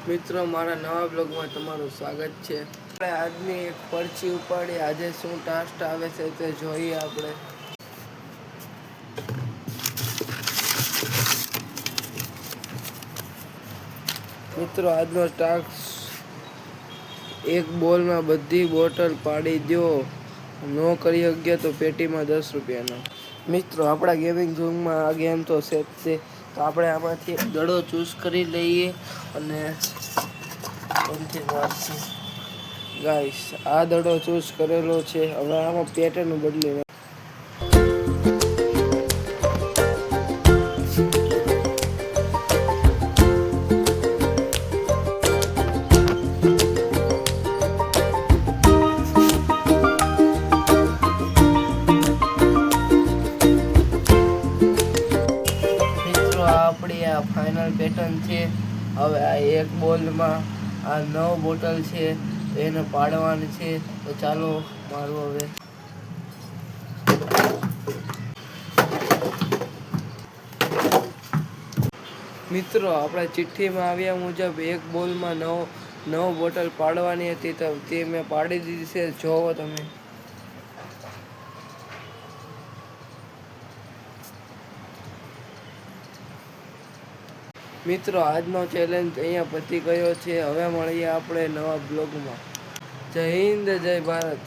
મિત્રો મારા નવા બ્લોગમાં તમારું સ્વાગત છે। આપણે આજની એક પરચી ઉપાડી આજે શું ટાસ્ક આવે છે તે જોઈએ આપણે। મિત્રો આજનો ટાસ્ક એક બોલમાં બધી બોટલ પાડી દો, નો કરી શક્યા તો પેટીમાં 10 રૂપિયાનો। મિત્રો આપણા ગેમિંગ ઝોનમાં આ ગેમ તો સેફ છે, તો આપણે આમાંથી એક દડો ચૂઝ કરી લઈએ અને ગાઈસ આ દડો ચૂઝ કરેલો છે। હવે આમાં પેટર્ન બદલી આપણી આ ફાઇનલ પેટર્ન છે। હવે આ એક બોલમાં આ 9 બોટલ છે, એને પાડવાની છે, તો ચાલો મારું હવે। મિત્રો આપણે ચિઠ્ઠીમાં આવ્યા મુજબ એક બોલમાં 9 બોટલ પાડવાની હતી, તો તે મેં પાડી દીધી છે, જોવો તમે। મિત્રો આજનો ચેલેન્જ અહીંયા પતી ગયો છે। હવે મળીએ આપણે નવા બ્લોગમાં। જય હિન્દ, જય ભારત।